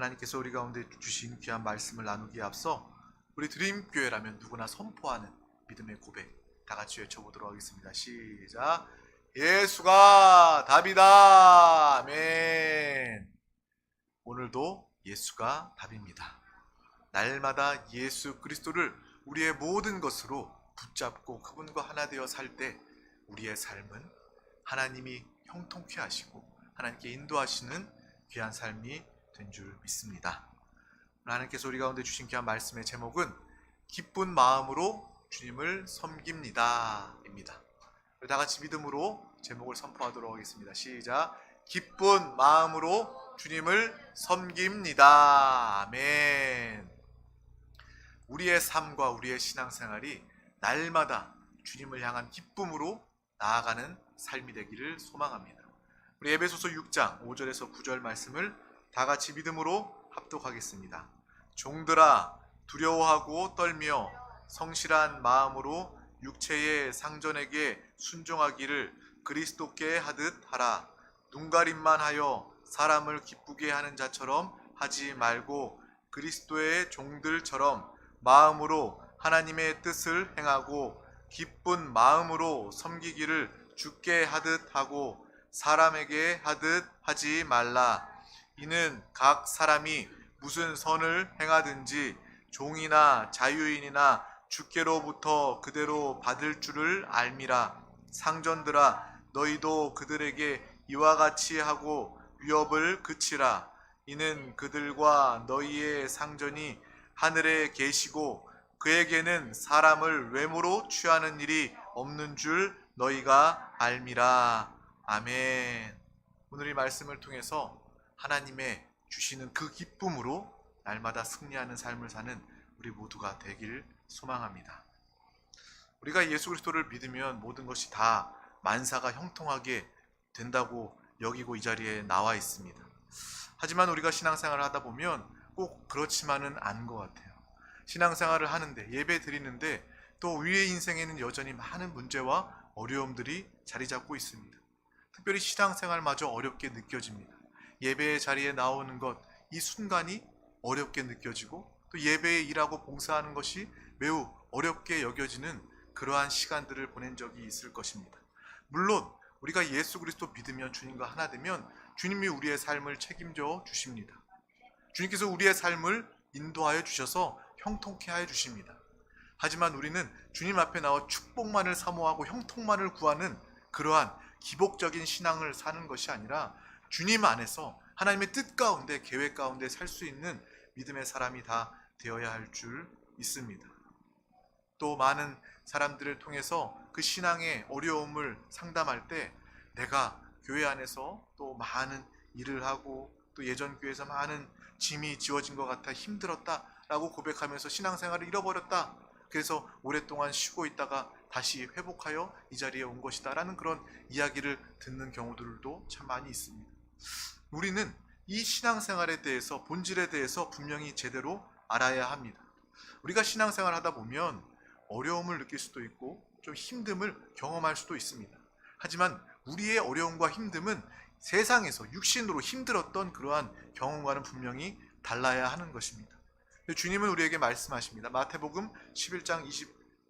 하나님께서 우리 가운데 주신 귀한 말씀을 나누기에 앞서 우리 드림교회라면 누구나 선포하는 믿음의 고백 다 같이 외쳐보도록 하겠습니다. 시작. 예수가 답이다. 아멘. 오늘도 예수가 답입니다. 날마다 예수 그리스도를 우리의 모든 것으로 붙잡고 그분과 하나 되어 살 때 우리의 삶은 하나님이 형통케 하시고 하나님께 인도하시는 귀한 삶이 된 줄 믿습니다. 하나님께서 우리 가운데 주신 귀한 말씀의 제목은 기쁜 마음으로 주님을 섬깁니다 입니다. 다 같이 믿음으로 제목을 선포하도록 하겠습니다. 시작. 기쁜 마음으로 주님을 섬깁니다. 아멘. 우리의 삶과 우리의 신앙생활이 날마다 주님을 향한 기쁨으로 나아가는 삶이 되기를 소망합니다. 우리 에베소서 6장 5절에서 9절 말씀을 다 같이 믿음으로 합독하겠습니다. 종들아 두려워하고 떨며 성실한 마음으로 육체의 상전에게 순종하기를 그리스도께 하듯 하라. 눈가림만 하여 사람을 기쁘게 하는 자처럼 하지 말고 그리스도의 종들처럼 마음으로 하나님의 뜻을 행하고 기쁜 마음으로 섬기기를 주께 하듯 하고 사람에게 하듯 하지 말라. 이는 각 사람이 무슨 선을 행하든지 종이나 자유인이나 주께로부터 그대로 받을 줄을 알미라. 상전들아 너희도 그들에게 이와 같이 하고 위협을 그치라. 이는 그들과 너희의 상전이 하늘에 계시고 그에게는 사람을 외모로 취하는 일이 없는 줄 너희가 알미라. 아멘. 오늘 이 말씀을 통해서 하나님의 주시는 그 기쁨으로 날마다 승리하는 삶을 사는 우리 모두가 되길 소망합니다. 우리가 예수 그리스도를 믿으면 모든 것이 다 만사가 형통하게 된다고 여기고 이 자리에 나와 있습니다. 하지만 우리가 신앙생활을 하다 보면 꼭 그렇지만은 않은 것 같아요. 신앙생활을 하는데 예배 드리는데 또 우리의 인생에는 여전히 많은 문제와 어려움들이 자리 잡고 있습니다. 특별히 신앙생활마저 어렵게 느껴집니다. 예배의 자리에 나오는 것, 이 순간이 어렵게 느껴지고 또 예배에 일하고 봉사하는 것이 매우 어렵게 여겨지는 그러한 시간들을 보낸 적이 있을 것입니다. 물론 우리가 예수 그리스도 믿으면 주님과 하나 되면 주님이 우리의 삶을 책임져 주십니다. 주님께서 우리의 삶을 인도하여 주셔서 형통케 하여 주십니다. 하지만 우리는 주님 앞에 나와 축복만을 사모하고 형통만을 구하는 그러한 기복적인 신앙을 사는 것이 아니라 주님 안에서 하나님의 뜻 가운데 계획 가운데 살 수 있는 믿음의 사람이 다 되어야 할 줄 믿습니다. 또 많은 사람들을 통해서 그 신앙의 어려움을 상담할 때 내가 교회 안에서 또 많은 일을 하고 또 예전 교회에서 많은 짐이 지워진 것 같아 힘들었다라고 고백하면서 신앙생활을 잃어버렸다. 그래서 오랫동안 쉬고 있다가 다시 회복하여 이 자리에 온 것이다라는 그런 이야기를 듣는 경우들도 참 많이 있습니다. 우리는 이 신앙생활에 대해서 본질에 대해서 분명히 제대로 알아야 합니다. 우리가 신앙생활을 하다 보면 어려움을 느낄 수도 있고 좀 힘듦을 경험할 수도 있습니다. 하지만 우리의 어려움과 힘듦은 세상에서 육신으로 힘들었던 그러한 경험과는 분명히 달라야 하는 것입니다. 주님은 우리에게 말씀하십니다. 마태복음 11장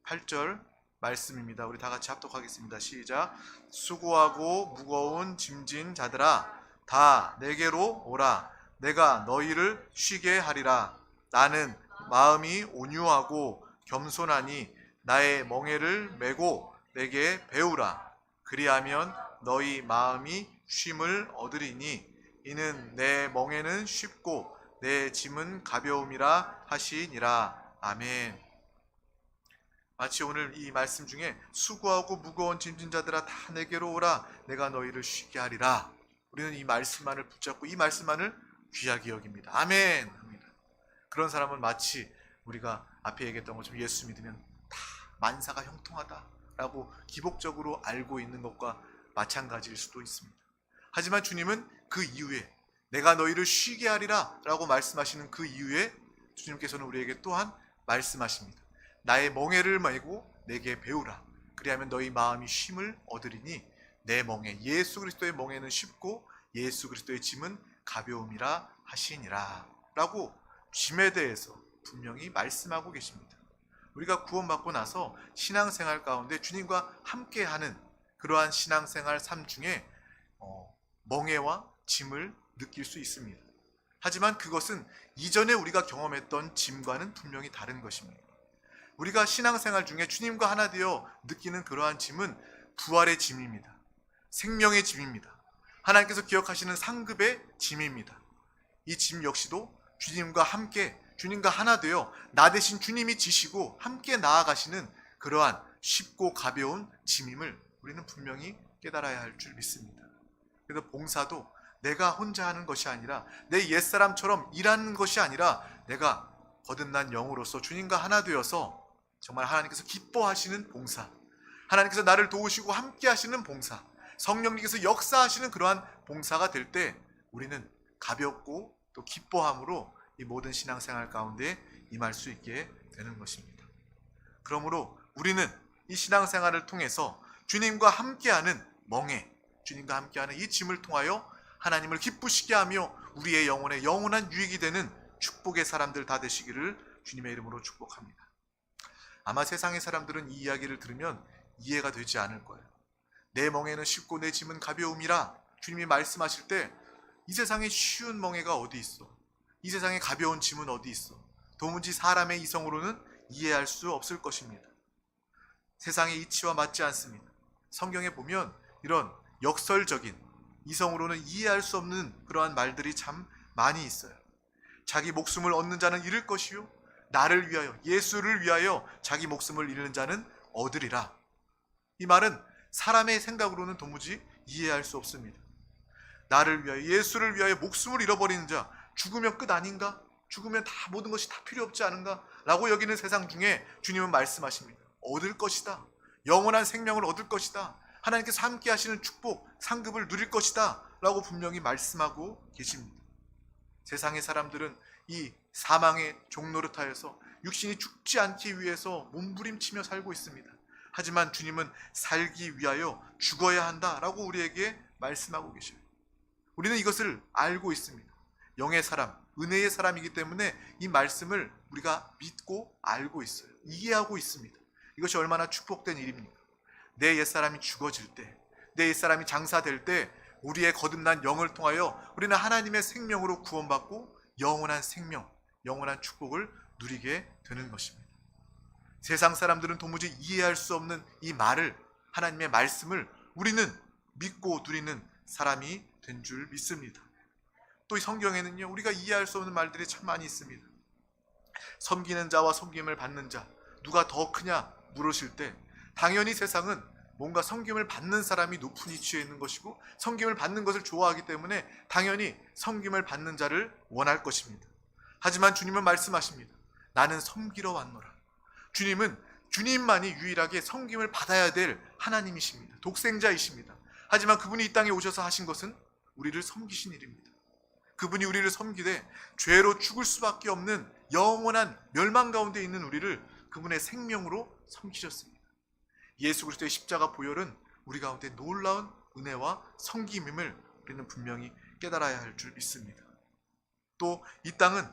28절 말씀입니다. 우리 다 같이 합독하겠습니다. 시작. 수고하고 무거운 짐진 자들아 다 내게로 오라. 내가 너희를 쉬게 하리라. 나는 마음이 온유하고 겸손하니 나의 멍에를 메고 내게 배우라. 그리하면 너희 마음이 쉼을 얻으리니 이는 내 멍에는 쉽고 내 짐은 가벼움이라 하시니라. 아멘. 마치 오늘 이 말씀 중에 수고하고 무거운 짐진 자들아 다 내게로 오라. 내가 너희를 쉬게 하리라. 우리는 이 말씀만을 붙잡고 이 말씀만을 귀하게 여깁니다. 아멘. 그런 사람은 마치 우리가 앞에 얘기했던 것처럼 예수 믿으면 다 만사가 형통하다라고 기복적으로 알고 있는 것과 마찬가지일 수도 있습니다. 하지만 주님은 그 이후에 내가 너희를 쉬게 하리라 라고 말씀하시는 그 이후에 주님께서는 우리에게 또한 말씀하십니다. 나의 멍에를 메고 내게 배우라. 그리하면 너희 마음이 쉼을 얻으리니 내 멍에, 예수 그리스도의 멍에는 쉽고 예수 그리스도의 짐은 가벼움이라 하시니라. 라고 짐에 대해서 분명히 말씀하고 계십니다. 우리가 구원받고 나서 신앙생활 가운데 주님과 함께하는 그러한 신앙생활 삶 중에 멍에와 짐을 느낄 수 있습니다. 하지만 그것은 이전에 우리가 경험했던 짐과는 분명히 다른 것입니다. 우리가 신앙생활 중에 주님과 하나 되어 느끼는 그러한 짐은 부활의 짐입니다. 생명의 짐입니다. 하나님께서 기억하시는 상급의 짐입니다. 이 짐 역시도 주님과 함께, 주님과 하나 되어 나 대신 주님이 지시고 함께 나아가시는 그러한 쉽고 가벼운 짐임을 우리는 분명히 깨달아야 할 줄 믿습니다. 그래서 봉사도 내가 혼자 하는 것이 아니라, 내 옛사람처럼 일하는 것이 아니라, 내가 거듭난 영으로서 주님과 하나 되어서 정말 하나님께서 기뻐하시는 봉사, 하나님께서 나를 도우시고 함께 하시는 봉사, 성령님께서 역사하시는 그러한 봉사가 될 때 우리는 가볍고 또 기뻐함으로 이 모든 신앙생활 가운데 임할 수 있게 되는 것입니다. 그러므로 우리는 이 신앙생활을 통해서 주님과 함께하는 멍에, 주님과 함께하는 이 짐을 통하여 하나님을 기쁘시게 하며 우리의 영혼에 영원한 유익이 되는 축복의 사람들 다 되시기를 주님의 이름으로 축복합니다. 아마 세상의 사람들은 이 이야기를 들으면 이해가 되지 않을 거예요. 내 멍에는 쉽고 내 짐은 가벼움이라 주님이 말씀하실 때 이 세상에 쉬운 멍에가 어디 있어? 이 세상에 가벼운 짐은 어디 있어? 도무지 사람의 이성으로는 이해할 수 없을 것입니다. 세상의 이치와 맞지 않습니다. 성경에 보면 이런 역설적인, 이성으로는 이해할 수 없는 그러한 말들이 참 많이 있어요. 자기 목숨을 얻는 자는 잃을 것이요, 나를 위하여, 예수를 위하여 자기 목숨을 잃는 자는 얻으리라. 이 말은 사람의 생각으로는 도무지 이해할 수 없습니다. 나를 위하여, 예수를 위하여 목숨을 잃어버리는 자, 죽으면 끝 아닌가? 죽으면 다 모든 것이 다 필요 없지 않은가? 라고 여기는 세상 중에 주님은 말씀하십니다. 얻을 것이다. 영원한 생명을 얻을 것이다. 하나님께서 함께 하시는 축복, 상급을 누릴 것이다. 라고 분명히 말씀하고 계십니다. 세상의 사람들은 이 사망의 종노릇하여서 육신이 죽지 않기 위해서 몸부림치며 살고 있습니다. 하지만 주님은 살기 위하여 죽어야 한다라고 우리에게 말씀하고 계셔요. 우리는 이것을 알고 있습니다. 영의 사람, 은혜의 사람이기 때문에 이 말씀을 우리가 믿고 알고 있어요. 이해하고 있습니다. 이것이 얼마나 축복된 일입니까? 내 옛사람이 죽어질 때, 내 옛사람이 장사될 때 우리의 거듭난 영을 통하여 우리는 하나님의 생명으로 구원받고 영원한 생명, 영원한 축복을 누리게 되는 것입니다. 세상 사람들은 도무지 이해할 수 없는 이 말을, 하나님의 말씀을 우리는 믿고 누리는 사람이 된 줄 믿습니다. 또 이 성경에는요, 우리가 이해할 수 없는 말들이 참 많이 있습니다. 섬기는 자와 섬김을 받는 자, 누가 더 크냐 물으실 때 당연히 세상은 뭔가 섬김을 받는 사람이 높은 위치에 있는 것이고 섬김을 받는 것을 좋아하기 때문에 당연히 섬김을 받는 자를 원할 것입니다. 하지만 주님은 말씀하십니다. 나는 섬기러 왔노라. 주님은 주님만이 유일하게 섬김을 받아야 될 하나님이십니다. 독생자이십니다. 하지만 그분이 이 땅에 오셔서 하신 것은 우리를 섬기신 일입니다. 그분이 우리를 섬기되 죄로 죽을 수밖에 없는 영원한 멸망 가운데 있는 우리를 그분의 생명으로 섬기셨습니다. 예수 그리스도의 십자가 보혈은 우리 가운데 놀라운 은혜와 섬김임을 우리는 분명히 깨달아야 할 줄 믿습니다. 또 이 땅은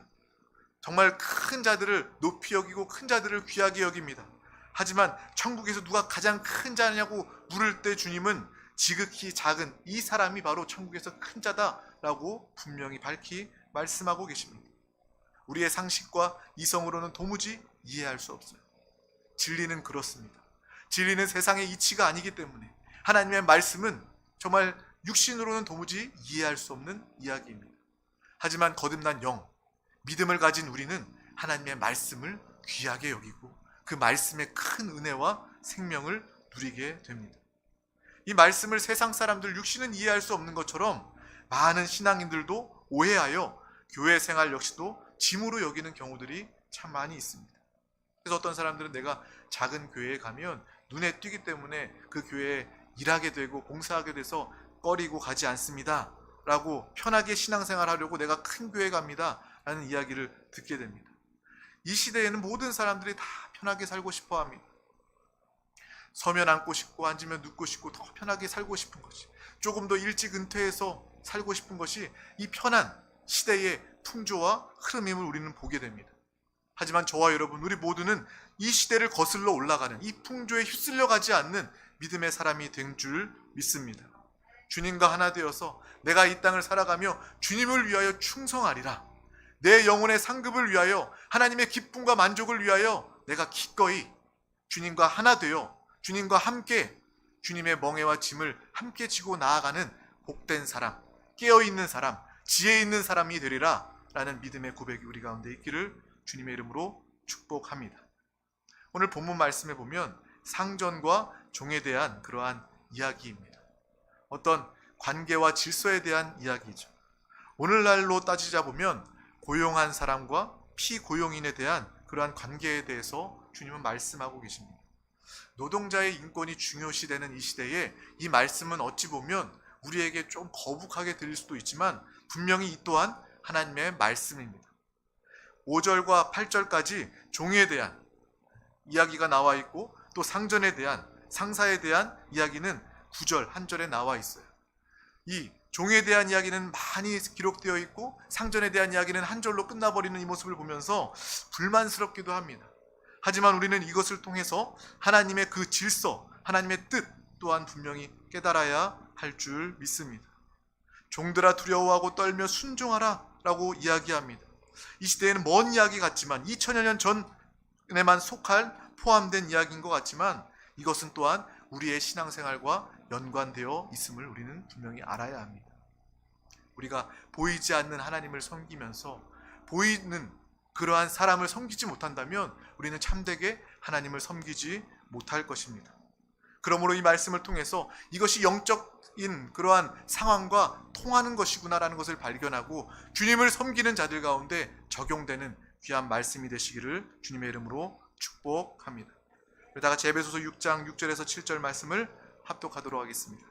정말 큰 자들을 높이 여기고 큰 자들을 귀하게 여깁니다. 하지만 천국에서 누가 가장 큰 자냐고 물을 때 주님은 지극히 작은 이 사람이 바로 천국에서 큰 자다라고 분명히 밝히 말씀하고 계십니다. 우리의 상식과 이성으로는 도무지 이해할 수 없어요. 진리는 그렇습니다. 진리는 세상의 이치가 아니기 때문에 하나님의 말씀은 정말 육신으로는 도무지 이해할 수 없는 이야기입니다. 하지만 거듭난 영, 믿음을 가진 우리는 하나님의 말씀을 귀하게 여기고 그 말씀의 큰 은혜와 생명을 누리게 됩니다. 이 말씀을 세상 사람들, 육신은 이해할 수 없는 것처럼 많은 신앙인들도 오해하여 교회 생활 역시도 짐으로 여기는 경우들이 참 많이 있습니다. 그래서 어떤 사람들은 내가 작은 교회에 가면 눈에 띄기 때문에 그 교회에 일하게 되고 봉사하게 돼서 꺼리고 가지 않습니다 라고 편하게 신앙생활 하려고 내가 큰 교회 갑니다 라는 이야기를 듣게 됩니다. 이 시대에는 모든 사람들이 다 편하게 살고 싶어 합니다. 서면 앉고 싶고 앉으면 눕고 싶고 더 편하게 살고 싶은 것이, 조금 더 일찍 은퇴해서 살고 싶은 것이 이 편한 시대의 풍조와 흐름임을 우리는 보게 됩니다. 하지만 저와 여러분, 우리 모두는 이 시대를 거슬러 올라가는 이 풍조에 휩쓸려 가지 않는 믿음의 사람이 된 줄 믿습니다. 주님과 하나 되어서 내가 이 땅을 살아가며 주님을 위하여 충성하리라. 내 영혼의 상급을 위하여, 하나님의 기쁨과 만족을 위하여 내가 기꺼이 주님과 하나 되어 주님과 함께 주님의 멍에와 짐을 함께 지고 나아가는 복된 사람, 깨어있는 사람, 지혜 있는 사람이 되리라 라는 믿음의 고백이 우리 가운데 있기를 주님의 이름으로 축복합니다. 오늘 본문 말씀에 보면 상전과 종에 대한 그러한 이야기입니다. 어떤 관계와 질서에 대한 이야기죠. 오늘날로 따지자 보면 고용한 사람과 피고용인에 대한 그러한 관계에 대해서 주님은 말씀하고 계십니다. 노동자의 인권이 중요시되는 이 시대에 이 말씀은 어찌 보면 우리에게 좀 거북하게 들릴 수도 있지만 분명히 이 또한 하나님의 말씀입니다. 5절과 8절까지 종에 대한 이야기가 나와 있고 또 상전에 대한, 상사에 대한 이야기는 9절, 한 절에 나와 있어요. 이 종에 대한 이야기는 많이 기록되어 있고 상전에 대한 이야기는 한 절로 끝나버리는 이 모습을 보면서 불만스럽기도 합니다. 하지만 우리는 이것을 통해서 하나님의 그 질서, 하나님의 뜻 또한 분명히 깨달아야 할 줄 믿습니다. 종들아 두려워하고 떨며 순종하라 라고 이야기합니다. 이 시대에는 먼 이야기 같지만 2000여 년 전에만 포함된 이야기인 것 같지만 이것은 또한 우리의 신앙생활과 연관되어 있음을 우리는 분명히 알아야 합니다. 우리가 보이지 않는 하나님을 섬기면서 보이는 그러한 사람을 섬기지 못한다면 우리는 참되게 하나님을 섬기지 못할 것입니다. 그러므로 이 말씀을 통해서 이것이 영적인 그러한 상황과 통하는 것이구나라는 것을 발견하고 주님을 섬기는 자들 가운데 적용되는 귀한 말씀이 되시기를 주님의 이름으로 축복합니다. 다 같이 에베소서 6장 6절에서 7절 말씀을 합독하도록 하겠습니다.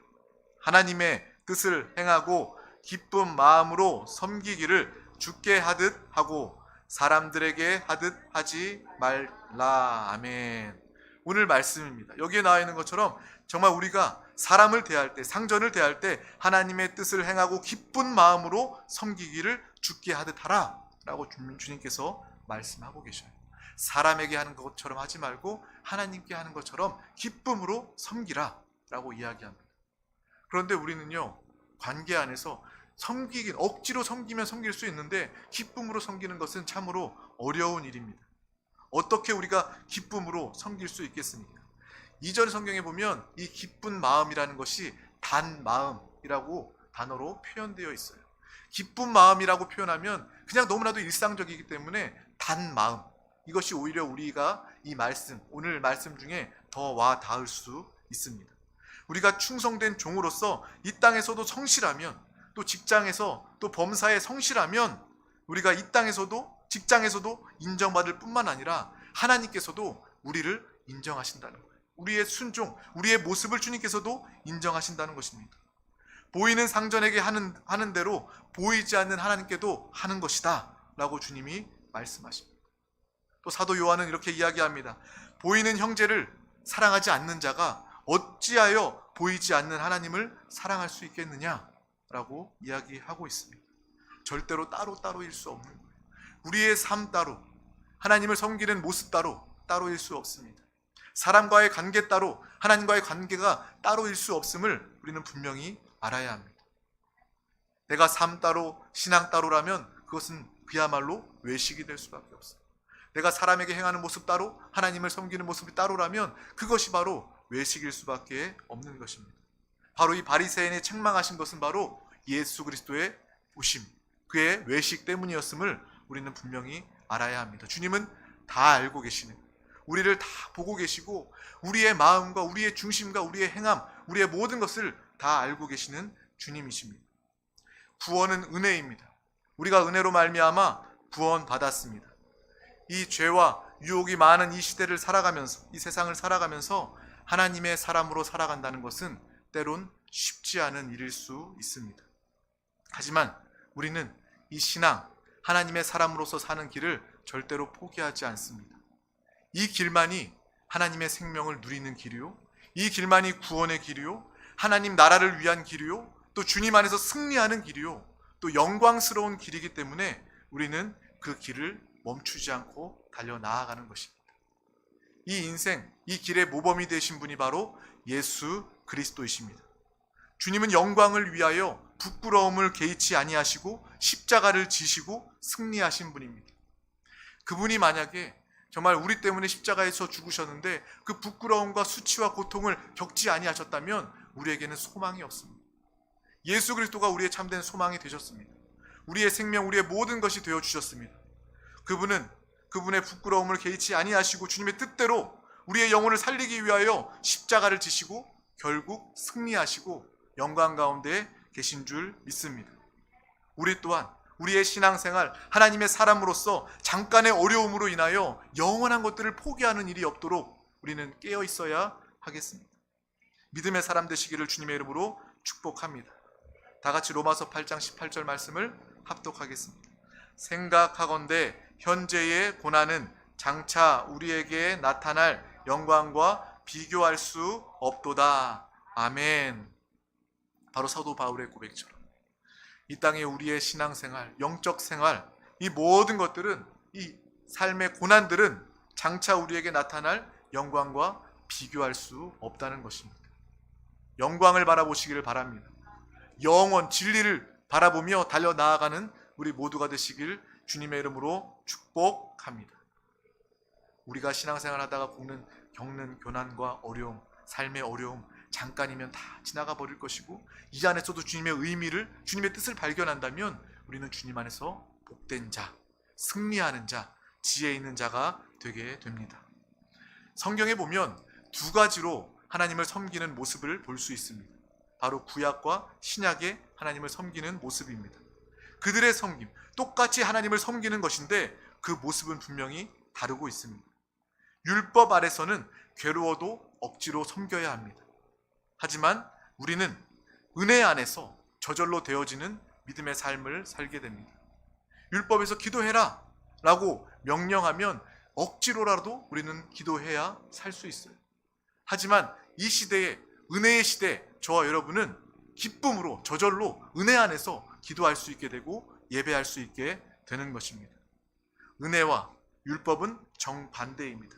하나님의 뜻을 행하고 기쁜 마음으로 섬기기를 주께 하듯 하고 사람들에게 하듯 하지 말라. 아멘. 오늘 말씀입니다. 여기에 나와 있는 것처럼 정말 우리가 사람을 대할 때, 상전을 대할 때 하나님의 뜻을 행하고 기쁜 마음으로 섬기기를 주께 하듯 하라 라고 주님께서 말씀하고 계셔요. 사람에게 하는 것처럼 하지 말고 하나님께 하는 것처럼 기쁨으로 섬기라 라고 이야기합니다. 그런데 우리는요, 관계 안에서 억지로 섬기면 섬길 수 있는데 기쁨으로 섬기는 것은 참으로 어려운 일입니다. 어떻게 우리가 기쁨으로 섬길 수 있겠습니까? 이전 성경에 보면 이 기쁜 마음이라는 것이 단 마음이라고 단어로 표현되어 있어요. 기쁜 마음이라고 표현하면 그냥 너무나도 일상적이기 때문에 단 마음, 이것이 오히려 우리가 이 말씀, 오늘 말씀 중에 더 와 닿을 수 있습니다. 우리가 충성된 종으로서 이 땅에서도 성실하면, 또 직장에서 또 범사에 성실하면 우리가 이 땅에서도 직장에서도 인정받을 뿐만 아니라 하나님께서도 우리를 인정하신다는 거예요. 우리의 순종, 우리의 모습을 주님께서도 인정하신다는 것입니다. 보이는 상전에게 하는 대로 보이지 않는 하나님께도 하는 것이다 라고 주님이 말씀하십니다. 또 사도 요한은 이렇게 이야기합니다. 보이는 형제를 사랑하지 않는 자가 어찌하여 보이지 않는 하나님을 사랑할 수 있겠느냐 라고 이야기하고 있습니다. 절대로 따로따로일 수 없는 거예요. 우리의 삶 따로, 하나님을 섬기는 모습 따로일 수 없습니다. 사람과의 관계 따로, 하나님과의 관계가 따로일 수 없음을 우리는 분명히 알아야 합니다. 내가 삶 따로, 신앙 따로라면 그것은 그야말로 외식이 될 수밖에 없습니다. 내가 사람에게 행하는 모습 따로, 하나님을 섬기는 모습이 따로라면 그것이 바로 외식일 수밖에 없는 것입니다. 바로 이 바리새인이 책망하신 것은 바로 예수 그리스도의 보심, 그의 외식 때문이었음을 우리는 분명히 알아야 합니다. 주님은 다 알고 계시는, 우리를 다 보고 계시고 우리의 마음과 우리의 중심과 우리의 행함, 우리의 모든 것을 다 알고 계시는 주님이십니다. 구원은 은혜입니다. 우리가 은혜로 말미암아 구원 받았습니다. 이 죄와 유혹이 많은 이 시대를 살아가면서, 이 세상을 살아가면서 하나님의 사람으로 살아간다는 것은 때론 쉽지 않은 일일 수 있습니다. 하지만 우리는 이 신앙, 하나님의 사람으로서 사는 길을 절대로 포기하지 않습니다. 이 길만이 하나님의 생명을 누리는 길이요, 이 길만이 구원의 길이요, 하나님 나라를 위한 길이요, 또 주님 안에서 승리하는 길이요, 또 영광스러운 길이기 때문에 우리는 그 길을 멈추지 않고 달려 나아가는 것입니다. 이 인생, 이 길의 모범이 되신 분이 바로 예수 그리스도이십니다. 주님은 영광을 위하여 부끄러움을 개의치 아니하시고 십자가를 지시고 승리하신 분입니다. 그분이 만약에 정말 우리 때문에 십자가에서 죽으셨는데 그 부끄러움과 수치와 고통을 겪지 아니하셨다면 우리에게는 소망이 없습니다. 예수 그리스도가 우리의 참된 소망이 되셨습니다. 우리의 생명, 우리의 모든 것이 되어주셨습니다. 그분은 그분의 부끄러움을 개의치 아니하시고 주님의 뜻대로 우리의 영혼을 살리기 위하여 십자가를 지시고 결국 승리하시고 영광 가운데 계신 줄 믿습니다. 우리 또한 우리의 신앙생활, 하나님의 사람으로서 잠깐의 어려움으로 인하여 영원한 것들을 포기하는 일이 없도록 우리는 깨어 있어야 하겠습니다. 믿음의 사람 되시기를 주님의 이름으로 축복합니다. 다 같이 로마서 8장 18절 말씀을 합독하겠습니다. 생각하건대 현재의 고난은 장차 우리에게 나타날 영광과 비교할 수 없도다. 아멘. 바로 사도 바울의 고백처럼 이 땅에 우리의 신앙생활, 영적 생활, 이 모든 것들은, 이 삶의 고난들은 장차 우리에게 나타날 영광과 비교할 수 없다는 것입니다. 영광을 바라보시기를 바랍니다. 영원 진리를 바라보며 달려나아가는 우리 모두가 되시길 주님의 이름으로 축복합니다. 우리가 신앙생활 하다가 겪는 고난과 어려움, 삶의 어려움 잠깐이면 다 지나가 버릴 것이고 이 안에서도 주님의 의미를, 주님의 뜻을 발견한다면 우리는 주님 안에서 복된 자, 승리하는 자, 지혜 있는 자가 되게 됩니다. 성경에 보면 두 가지로 하나님을 섬기는 모습을 볼 수 있습니다. 바로 구약과 신약의 하나님을 섬기는 모습입니다. 그들의 섬김, 똑같이 하나님을 섬기는 것인데 그 모습은 분명히 다르고 있습니다. 율법 아래서는 괴로워도 억지로 섬겨야 합니다. 하지만 우리는 은혜 안에서 저절로 되어지는 믿음의 삶을 살게 됩니다. 율법에서 기도해라 라고 명령하면 억지로라도 우리는 기도해야 살 수 있어요. 하지만 이 시대에, 은혜의 시대, 저와 여러분은 기쁨으로 저절로 은혜 안에서 기도할 수 있게 되고 예배할 수 있게 되는 것입니다. 은혜와 율법은 정반대입니다.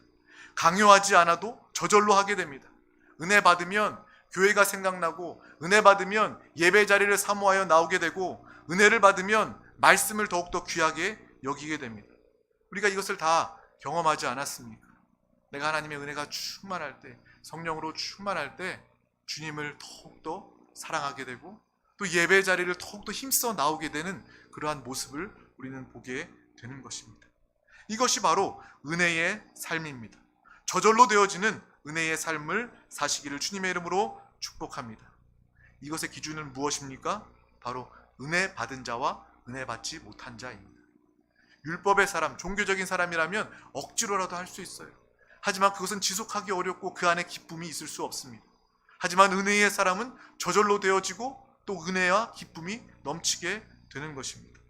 강요하지 않아도 저절로 하게 됩니다. 은혜 받으면 교회가 생각나고, 은혜 받으면 예배 자리를 사모하여 나오게 되고, 은혜를 받으면 말씀을 더욱더 귀하게 여기게 됩니다. 우리가 이것을 다 경험하지 않았습니까? 내가 하나님의 은혜가 충만할 때, 성령으로 충만할 때 주님을 더욱더 사랑하게 되고 또 예배 자리를 더욱더 힘써 나오게 되는 그러한 모습을 우리는 보게 되는 것입니다. 이것이 바로 은혜의 삶입니다. 저절로 되어지는 은혜의 삶을 사시기를 주님의 이름으로 축복합니다. 이것의 기준은 무엇입니까? 바로 은혜 받은 자와 은혜 받지 못한 자입니다. 율법의 사람, 종교적인 사람이라면 억지로라도 할 수 있어요. 하지만 그것은 지속하기 어렵고 그 안에 기쁨이 있을 수 없습니다. 하지만 은혜의 사람은 저절로 되어지고 또 은혜와 기쁨이 넘치게 되는 것입니다.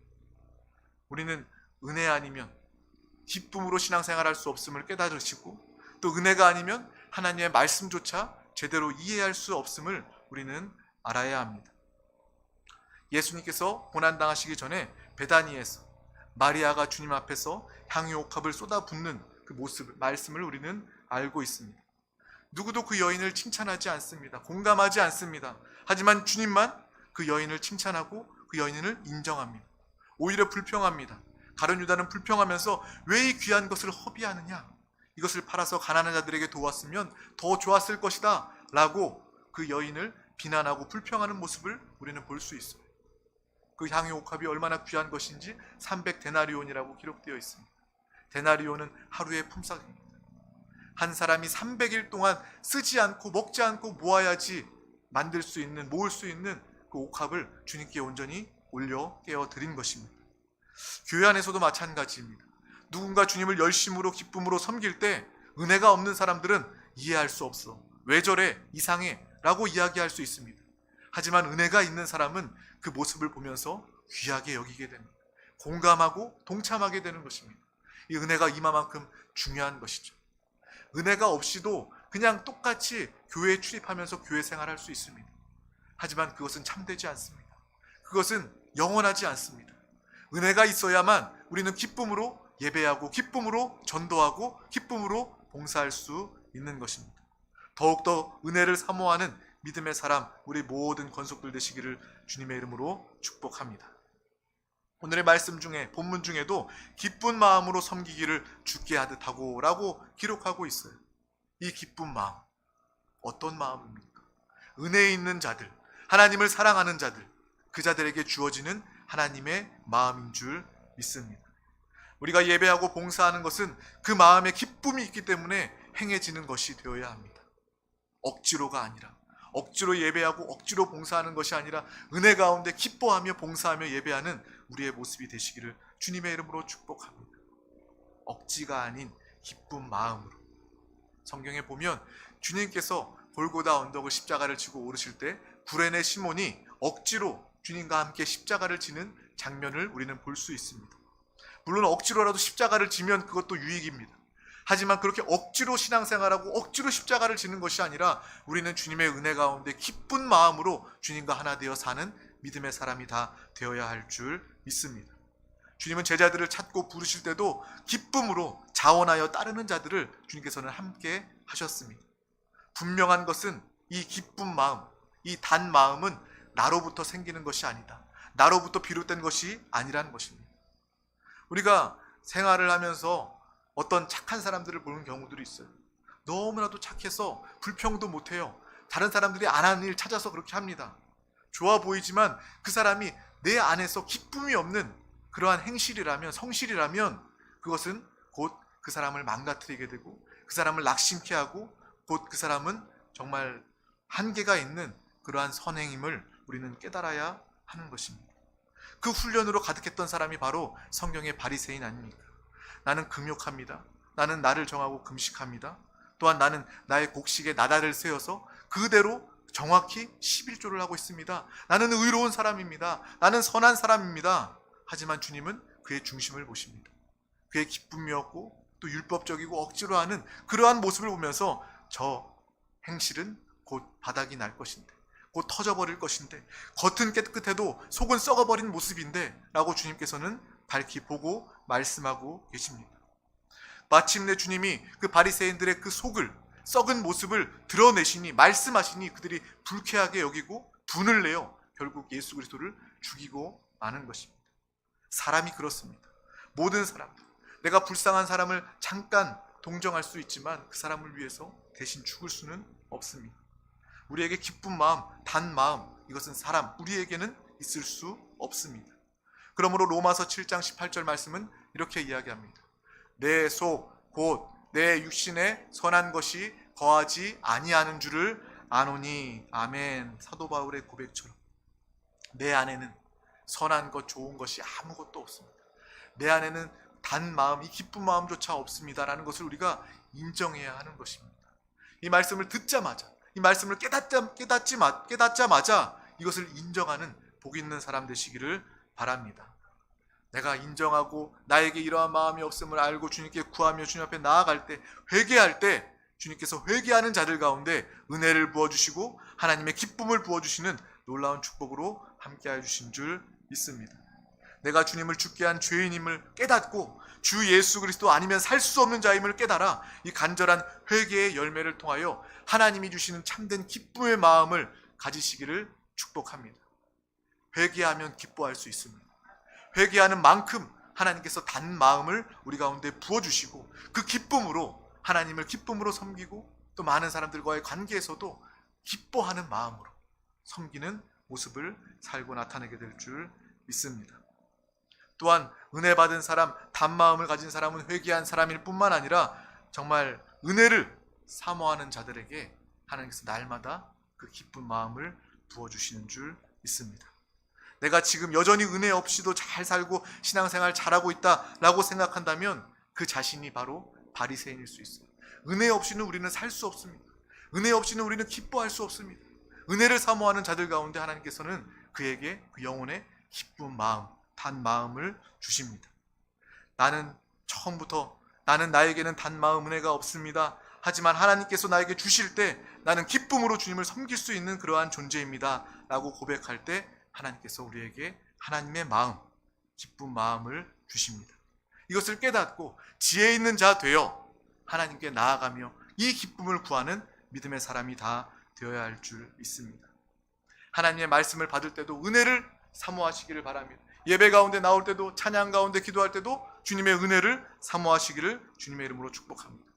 우리는 은혜 아니면 기쁨으로 신앙생활할 수 없음을 깨달으시고 또 은혜가 아니면 하나님의 말씀조차 제대로 이해할 수 없음을 우리는 알아야 합니다. 예수님께서 고난당하시기 전에 베다니에서 마리아가 주님 앞에서 향유옥합을 쏟아붓는 그 모습, 말씀을 우리는 알고 있습니다. 누구도 그 여인을 칭찬하지 않습니다. 공감하지 않습니다. 하지만 주님만 그 여인을 칭찬하고 그 여인을 인정합니다. 오히려 불평합니다. 가룟 유다는 불평하면서 왜 이 귀한 것을 허비하느냐? 이것을 팔아서 가난한 자들에게 도왔으면 더 좋았을 것이다 라고 그 여인을 비난하고 불평하는 모습을 우리는 볼 수 있어요. 그 향유옥합이 얼마나 귀한 것인지 300데나리온이라고 기록되어 있습니다. 데나리온은 하루의 품삯입니다. 한 사람이 300일 동안 쓰지 않고 먹지 않고 모아야지 만들 수 있는, 모을 수 있는 그 옥합을 주님께 온전히 올려 깨어 드린 것입니다. 교회 안에서도 마찬가지입니다. 누군가 주님을 열심으로 기쁨으로 섬길 때 은혜가 없는 사람들은 이해할 수 없어, 왜 저래, 이상해 라고 이야기할 수 있습니다. 하지만 은혜가 있는 사람은 그 모습을 보면서 귀하게 여기게 됩니다. 공감하고 동참하게 되는 것입니다. 이 은혜가 이만큼 중요한 것이죠. 은혜가 없이도 그냥 똑같이 교회에 출입하면서 교회 생활할 수 있습니다. 하지만 그것은 참되지 않습니다. 그것은 영원하지 않습니다. 은혜가 있어야만 우리는 기쁨으로 예배하고 기쁨으로 전도하고 기쁨으로 봉사할 수 있는 것입니다. 더욱더 은혜를 사모하는 믿음의 사람, 우리 모든 권속들 되시기를 주님의 이름으로 축복합니다. 오늘의 말씀 중에, 본문 중에도 기쁜 마음으로 섬기기를 주께 하듯하고 라고 기록하고 있어요. 이 기쁜 마음, 어떤 마음입니까? 은혜 있는 자들, 하나님을 사랑하는 자들, 그 자들에게 주어지는 하나님의 마음인 줄 믿습니다. 우리가 예배하고 봉사하는 것은 그 마음에 기쁨이 있기 때문에 행해지는 것이 되어야 합니다. 억지로가 아니라, 억지로 예배하고 억지로 봉사하는 것이 아니라 은혜 가운데 기뻐하며 봉사하며 예배하는 우리의 모습이 되시기를 주님의 이름으로 축복합니다. 억지가 아닌 기쁜 마음으로. 성경에 보면 주님께서 골고다 언덕을 십자가를 지고 오르실 때 구레네 시몬이 억지로 주님과 함께 십자가를 지는 장면을 우리는 볼 수 있습니다. 물론 억지로라도 십자가를 지면 그것도 유익입니다. 하지만 그렇게 억지로 신앙생활하고 억지로 십자가를 지는 것이 아니라 우리는 주님의 은혜 가운데 기쁜 마음으로 주님과 하나 되어 사는 믿음의 사람이 다 되어야 할 줄 믿습니다. 주님은 제자들을 찾고 부르실 때도 기쁨으로 자원하여 따르는 자들을 주님께서는 함께 하셨습니다. 분명한 것은 이 기쁜 마음, 이 단 마음은 나로부터 생기는 것이 아니다. 나로부터 비롯된 것이 아니라는 것입니다. 우리가 생활을 하면서 어떤 착한 사람들을 보는 경우들이 있어요. 너무나도 착해서 불평도 못해요. 다른 사람들이 안 하는 일 찾아서 그렇게 합니다. 좋아 보이지만 그 사람이 내 안에서 기쁨이 없는 그러한 행실이라면, 성실이라면 그것은 곧 그 사람을 망가뜨리게 되고 그 사람을 낙심케 하고 곧 그 사람은 정말 한계가 있는 그러한 선행임을 우리는 깨달아야 하는 것입니다. 그 훈련으로 가득했던 사람이 바로 성경의 바리새인 아닙니까? 나는 금욕합니다. 나는 나를 정하고 금식합니다. 또한 나는 나의 곡식에 나달을 세워서 그대로 정확히 11조를 하고 있습니다. 나는 의로운 사람입니다. 나는 선한 사람입니다. 하지만 주님은 그의 중심을 보십니다. 그의 기쁨이었고 또 율법적이고 억지로 하는 그러한 모습을 보면서 저 행실은 곧 바닥이 날 것인데, 곧 터져버릴 것인데, 겉은 깨끗해도 속은 썩어버린 모습인데 라고 주님께서는 밝히 보고 말씀하고 계십니다. 마침내 주님이 그 바리새인들의 그 속을, 썩은 모습을 드러내시니, 말씀하시니 그들이 불쾌하게 여기고 분을 내어 결국 예수 그리스도를 죽이고 마는 것입니다. 사람이 그렇습니다. 모든 사람들, 내가 불쌍한 사람을 잠깐 동정할 수 있지만 그 사람을 위해서 대신 죽을 수는 없습니다. 우리에게 기쁜 마음, 단 마음, 이것은 사람, 우리에게는 있을 수 없습니다. 그러므로 로마서 7장 18절 말씀은 이렇게 이야기합니다. 내 속, 곧 내 육신에 선한 것이 거하지 아니하는 줄을 아노니. 아멘. 사도 바울의 고백처럼 내 안에는 선한 것, 좋은 것이 아무것도 없습니다. 내 안에는 단 마음, 이 기쁜 마음조차 없습니다라는 것을 우리가 인정해야 하는 것입니다. 이 말씀을 듣자마자, 이 말씀을 깨닫자마자 이것을 인정하는 복 있는 사람 되시기를 바랍니다. 내가 인정하고 나에게 이러한 마음이 없음을 알고 주님께 구하며 주님 앞에 나아갈 때, 회개할 때 주님께서 회개하는 자들 가운데 은혜를 부어주시고 하나님의 기쁨을 부어주시는 놀라운 축복으로 함께해 주신 줄 믿습니다. 내가 주님을 죽게 한 죄인임을 깨닫고 주 예수 그리스도 아니면 살 수 없는 자임을 깨달아 이 간절한 회개의 열매를 통하여 하나님이 주시는 참된 기쁨의 마음을 가지시기를 축복합니다. 회개하면 기뻐할 수 있습니다. 회개하는 만큼 하나님께서 단 마음을 우리 가운데 부어주시고 그 기쁨으로 하나님을 기쁨으로 섬기고 또 많은 사람들과의 관계에서도 기뻐하는 마음으로 섬기는 모습을 살고 나타내게 될 줄 믿습니다. 또한 은혜 받은 사람, 단 마음을 가진 사람은 회개한 사람일 뿐만 아니라 정말 은혜를 사모하는 자들에게 하나님께서 날마다 그 기쁜 마음을 부어주시는 줄 믿습니다. 내가 지금 여전히 은혜 없이도 잘 살고 신앙생활 잘하고 있다라고 생각한다면 그 자신이 바로 바리새인일 수 있어요. 은혜 없이는 우리는 살 수 없습니다. 은혜 없이는 우리는 기뻐할 수 없습니다. 은혜를 사모하는 자들 가운데 하나님께서는 그에게 그 영혼의 기쁜 마음, 단 마음을 주십니다. 나는 처음부터 나에게는 단 마음 은혜가 없습니다. 하지만 하나님께서 나에게 주실 때 나는 기쁨으로 주님을 섬길 수 있는 그러한 존재입니다 라고 고백할 때 하나님께서 우리에게 하나님의 마음, 기쁜 마음을 주십니다. 이것을 깨닫고 지혜 있는 자 되어 하나님께 나아가며 이 기쁨을 구하는 믿음의 사람이 다 되어야 할 줄 믿습니다. 하나님의 말씀을 받을 때도 은혜를 사모하시기를 바랍니다. 예배 가운데 나올 때도, 찬양 가운데 기도할 때도 주님의 은혜를 사모하시기를 주님의 이름으로 축복합니다.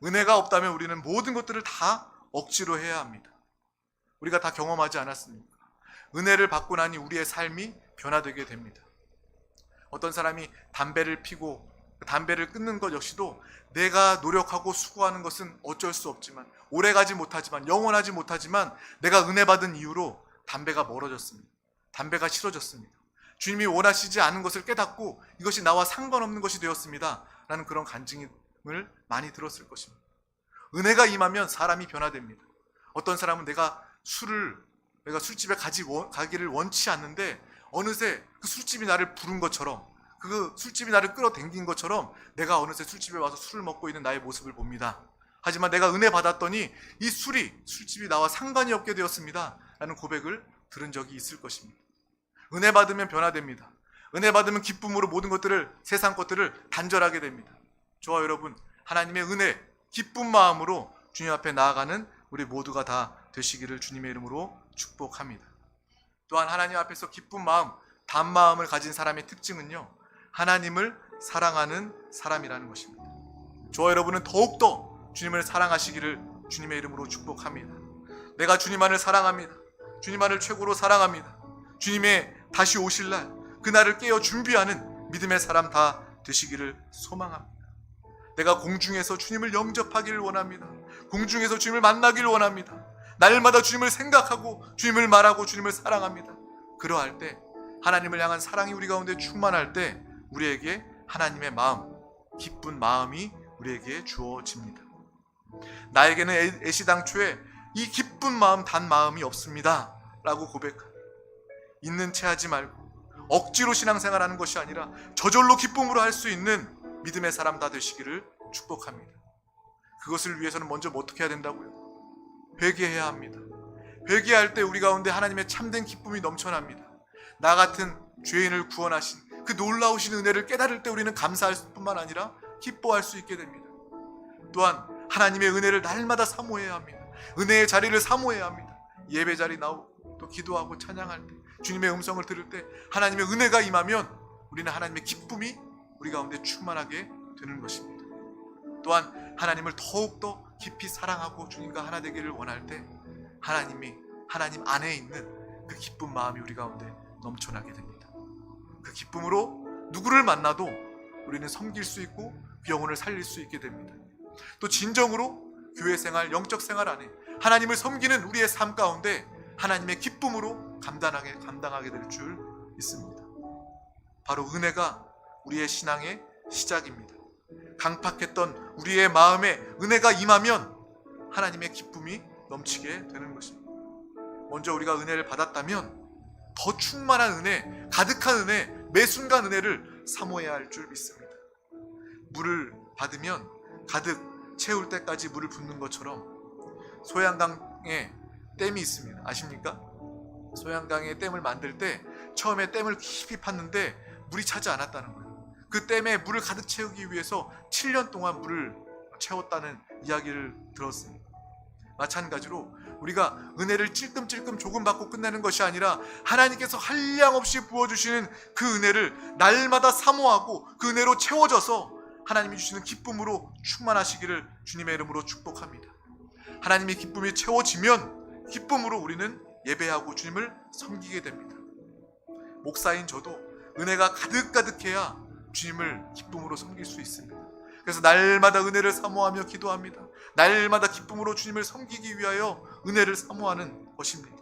은혜가 없다면 우리는 모든 것들을 다 억지로 해야 합니다. 우리가 다 경험하지 않았습니까? 은혜를 받고 나니 우리의 삶이 변화되게 됩니다. 어떤 사람이 담배를 피고 담배를 끊는 것 역시도 내가 노력하고 수고하는 것은 어쩔 수 없지만, 오래가지 못하지만, 영원하지 못하지만 내가 은혜 받은 이유로 담배가 멀어졌습니다. 담배가 싫어졌습니다. 주님이 원하시지 않은 것을 깨닫고 이것이 나와 상관없는 것이 되었습니다 라는 그런 간증을 많이 들었을 것입니다. 은혜가 임하면 사람이 변화됩니다. 어떤 사람은 내가 술집에 가기를 원치 않는데 어느새 그 술집이 나를 부른 것처럼, 그 술집이 나를 끌어당긴 것처럼 내가 어느새 술집에 와서 술을 먹고 있는 나의 모습을 봅니다. 하지만 내가 은혜 받았더니 이 술집이 나와 상관이 없게 되었습니다 라는 고백을 들은 적이 있을 것입니다. 은혜 받으면 변화됩니다. 은혜 받으면 기쁨으로 모든 것들을, 세상 것들을 단절하게 됩니다. 저와 여러분, 하나님의 은혜, 기쁜 마음으로 주님 앞에 나아가는 우리 모두가 다 되시기를 주님의 이름으로 축복합니다. 또한 하나님 앞에서 기쁜 마음, 단마음을 가진 사람의 특징은요, 하나님을 사랑하는 사람이라는 것입니다. 저와 여러분은 더욱더 주님을 사랑하시기를 주님의 이름으로 축복합니다. 내가 주님만을 사랑합니다. 주님만을 최고로 사랑합니다. 주님의 다시 오실 날, 그날을 깨어 준비하는 믿음의 사람 다 되시기를 소망합니다. 내가 공중에서 주님을 영접하기를 원합니다. 공중에서 주님을 만나기를 원합니다. 날마다 주님을 생각하고 주님을 말하고 주님을 사랑합니다. 그러할 때, 하나님을 향한 사랑이 우리 가운데 충만할 때 우리에게 하나님의 마음, 기쁜 마음이 우리에게 주어집니다. 나에게는 애시당초에 이 기쁜 마음, 단 마음이 없습니다 라고 고백합니다. 있는 채 하지 말고 억지로 신앙생활하는 것이 아니라 저절로 기쁨으로 할 수 있는 믿음의 사람 다 되시기를 축복합니다. 그것을 위해서는 먼저 어떻게 해야 된다고요? 회개해야 합니다. 회개할 때 우리 가운데 하나님의 참된 기쁨이 넘쳐납니다. 나 같은 죄인을 구원하신 그 놀라우신 은혜를 깨달을 때 우리는 감사할 뿐만 아니라 기뻐할 수 있게 됩니다. 또한 하나님의 은혜를 날마다 사모해야 합니다. 은혜의 자리를 사모해야 합니다. 예배 자리 나오고 또 기도하고 찬양할 때, 주님의 음성을 들을 때 하나님의 은혜가 임하면 우리는 하나님의 기쁨이 우리 가운데 충만하게 되는 것입니다. 또한 하나님을 더욱더 깊이 사랑하고 주님과 하나 되기를 원할 때 하나님 안에 있는 그 기쁜 마음이 우리 가운데 넘쳐나게 됩니다. 그 기쁨으로 누구를 만나도 우리는 섬길 수 있고 그 영혼을 살릴 수 있게 됩니다. 또 진정으로 교회 생활, 영적 생활 안에 하나님을 섬기는 우리의 삶 가운데 하나님의 기쁨으로 감당하게 될 줄 믿습니다. 바로 은혜가 우리의 신앙의 시작입니다. 강팍했던 우리의 마음에 은혜가 임하면 하나님의 기쁨이 넘치게 되는 것입니다. 먼저 우리가 은혜를 받았다면 더 충만한 은혜, 가득한 은혜, 매 순간 은혜를 사모해야 할 줄 믿습니다. 물을 받으면 가득 채울 때까지 물을 붓는 것처럼 소양강에 댐이 있습니다. 아십니까? 소양강에 댐을 만들 때 처음에 댐을 깊이 팠는데 물이 차지 않았다는 거예요. 그 댐에 물을 가득 채우기 위해서 7년 동안 물을 채웠다는 이야기를 들었습니다. 마찬가지로 우리가 은혜를 찔끔찔끔 조금 받고 끝내는 것이 아니라 하나님께서 한량없이 부어주시는 그 은혜를 날마다 사모하고 그 은혜로 채워져서 하나님이 주시는 기쁨으로 충만하시기를 주님의 이름으로 축복합니다. 하나님의 기쁨이 채워지면 기쁨으로 우리는 예배하고 주님을 섬기게 됩니다. 목사인 저도 은혜가 가득가득해야 주님을 기쁨으로 섬길 수 있습니다. 그래서 날마다 은혜를 사모하며 기도합니다. 날마다 기쁨으로 주님을 섬기기 위하여 은혜를 사모하는 것입니다.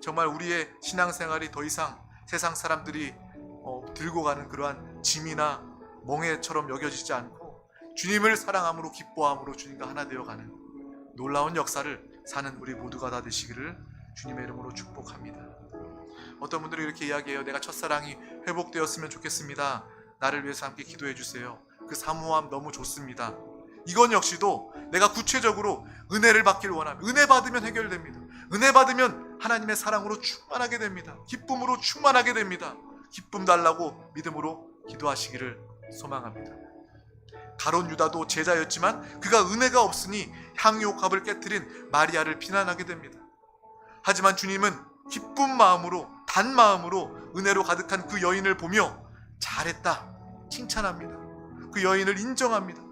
정말 우리의 신앙생활이 더 이상 세상 사람들이 들고 가는 그러한 짐이나 멍해처럼 여겨지지 않고 주님을 사랑함으로 기뻐함으로 주님과 하나 되어가는 놀라운 역사를 사는 우리 모두가 다 되시기를 주님의 이름으로 축복합니다. 어떤 분들이 이렇게 이야기해요. 내가 첫사랑이 회복되었으면 좋겠습니다. 나를 위해서 함께 기도해 주세요. 그 사모함 너무 좋습니다. 이건 역시도 내가 구체적으로 은혜를 받기를 원합니다. 은혜 받으면 해결됩니다. 은혜 받으면 하나님의 사랑으로 충만하게 됩니다. 기쁨으로 충만하게 됩니다. 기쁨 달라고 믿음으로 기도하시기를 소망합니다. 가룟 유다도 제자였지만 그가 은혜가 없으니 향유옥합을 깨뜨린 마리아를 비난하게 됩니다. 하지만 주님은 기쁜 마음으로, 단 마음으로 은혜로 가득한 그 여인을 보며 잘했다 칭찬합니다. 그 여인을 인정합니다.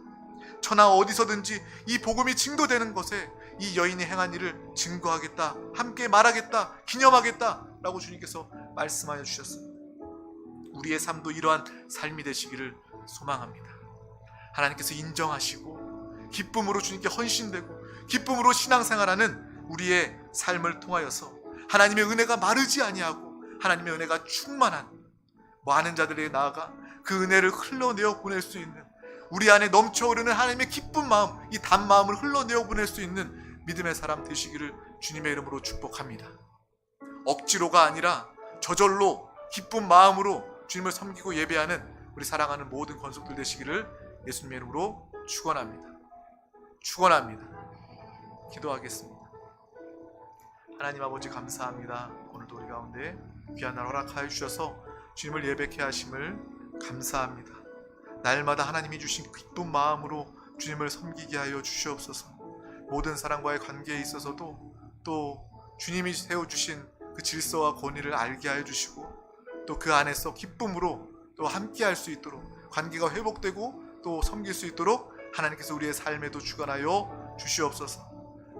천하 어디서든지 이 복음이 증거되는 것에 이 여인이 행한 일을 증거하겠다, 함께 말하겠다, 기념하겠다 라고 주님께서 말씀하여 주셨습니다. 우리의 삶도 이러한 삶이 되시기를 소망합니다. 하나님께서 인정하시고 기쁨으로 주님께 헌신되고 기쁨으로 신앙생활하는 우리의 삶을 통하여서 하나님의 은혜가 마르지 아니하고 하나님의 은혜가 충만한 많은 자들에게 나아가 그 은혜를 흘러내어 보낼 수 있는, 우리 안에 넘쳐흐르는 하나님의 기쁜 마음, 이 단 마음을 흘러내어 보낼 수 있는 믿음의 사람 되시기를 주님의 이름으로 축복합니다. 억지로가 아니라 저절로 기쁜 마음으로 주님을 섬기고 예배하는 우리 사랑하는 모든 권속들 되시기를 예수님의 이름으로 축원합니다. 기도하겠습니다. 하나님 아버지 감사합니다. 오늘도 우리 가운데 귀한 날 허락하여 주셔서 주님을 예배케 하심을 감사합니다. 날마다 하나님이 주신 기쁜 마음으로 주님을 섬기게 하여 주시옵소서. 모든 사람과의 관계에 있어서도 또 주님이 세워주신 그 질서와 권위를 알게 하여 주시고 또 그 안에서 기쁨으로 또 함께 할 수 있도록, 관계가 회복되고 또 섬길 수 있도록 하나님께서 우리의 삶에도 주관하여 주시옵소서.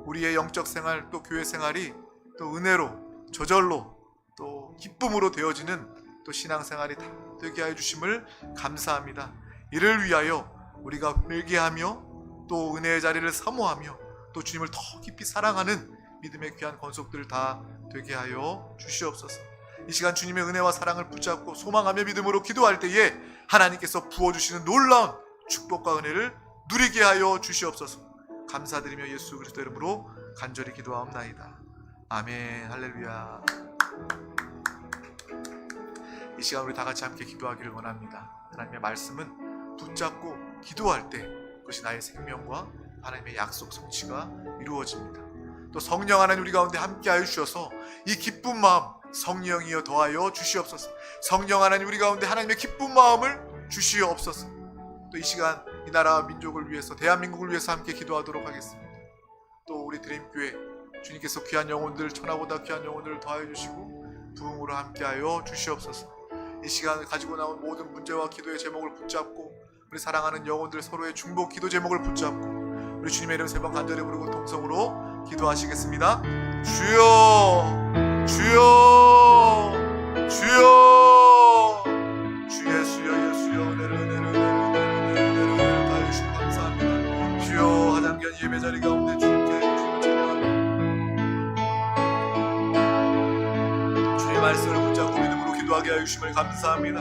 우리의 영적 생활 또 교회 생활이 또 은혜로 저절로 또 기쁨으로 되어지는 또 신앙생활이 다 되게 하여 주심을 감사합니다. 이를 위하여 우리가 회개하며 또 은혜의 자리를 사모하며 또 주님을 더 깊이 사랑하는 믿음의 귀한 권속들 다 되게 하여 주시옵소서. 이 시간 주님의 은혜와 사랑을 붙잡고 소망하며 믿음으로 기도할 때에 하나님께서 부어주시는 놀라운 축복과 은혜를 누리게 하여 주시옵소서. 감사드리며 예수 그리스도 이름으로 간절히 기도하옵나이다. 아멘. 할렐루야. 이 시간 우리 다 같이 함께 기도하기를 원합니다. 하나님의 말씀은 붙잡고 기도할 때 그것이 나의 생명과 하나님의 약속 성취가 이루어집니다. 또 성령 하나님 우리 가운데 함께하여 주셔서 이 기쁜 마음 성령이여 더하여 주시옵소서. 성령 하나님 우리 가운데 하나님의 기쁜 마음을 주시옵소서. 또 이 시간 이 나라 민족을 위해서, 대한민국을 위해서 함께 기도하도록 하겠습니다. 또 우리 드림교회 주님께서 귀한 영혼들, 천하보다 귀한 영혼들을 더하여 주시고 부흥으로 함께하여 주시옵소서. 이 시간을 가지고 나온 모든 문제와 기도의 제목을 붙잡고 우리 사랑하는 영혼들 서로의 중보 기도 제목을 붙잡고 우리 주님의 이름 세 번 간절히 부르고 동성으로 기도하시겠습니다. 주여, 주여, 주여, 주 예수여, 예수여, 은혜를 다해 주시고 감사합니다. 주여, 가장 귀한 예배 자리 가운데 주님께 주님을 찬양합니다. 주의 말씀을 붙잡고 믿음으로 기도하게 하여 주심을 감사합니다.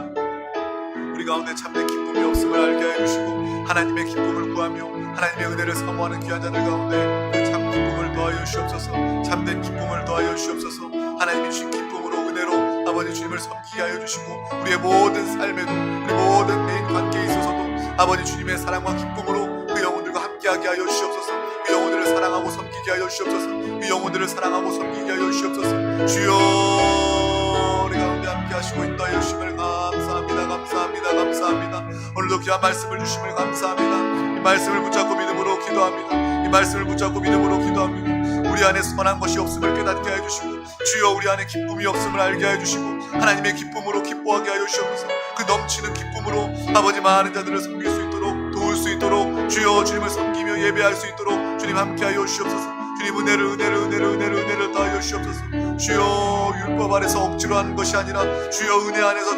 우리 가운데 참된 기쁨이 없음을 알게 하여 주시고 하나님의 기쁨을 구하며 하나님의 은혜를 사모하는 귀한 자들 가운데 그 참 기쁨을 더하여 주시옵소서. 참된 기쁨을 더하여 주시옵소서. 하나님이 주신 기쁨으로 은혜로 아버지 주님을 섬기게 하여 주시고 우리의 모든 삶에도 우리 모든 개인 관계에 있어서도 아버지 주님의 사랑과 기쁨으로 그 영혼들과 함께하게 하여 주시옵소서. 그 영혼들을 사랑하고 섬기게 하여 주시옵소서. 그 영혼들을 사랑하고 섬기게 하여 주시옵소서. 주여, 우리 가운데 함께하시고 있다 하여 주심을 감사합니다. 감사합니다. 감사합니다. 오늘도 귀한 말씀을 주심을 감사합니다. 이 말씀을 붙잡고 믿음으로 기도합니다. 이 말씀을 붙잡고 믿음으로 기도합니다. 우리 안에 선한 것이 없음을 깨닫게 하여 주시고 주여 우리 안에 기쁨이 없음을 알게 하여 주시고 하나님의 기쁨으로 기뻐하게 하여 주시옵소서. 그 넘치는 기쁨으로 아버지 많은 자들을 섬길 수 있도록 도울 수 있도록 주여 주님을 섬기며 예배할 수 있도록 주님 함께 하여 주시옵소서. 주님 은혜를 더하여 주시옵소서. 주여 율법 안에서 억지로 하는 것이 아니라 주여 은혜 안에서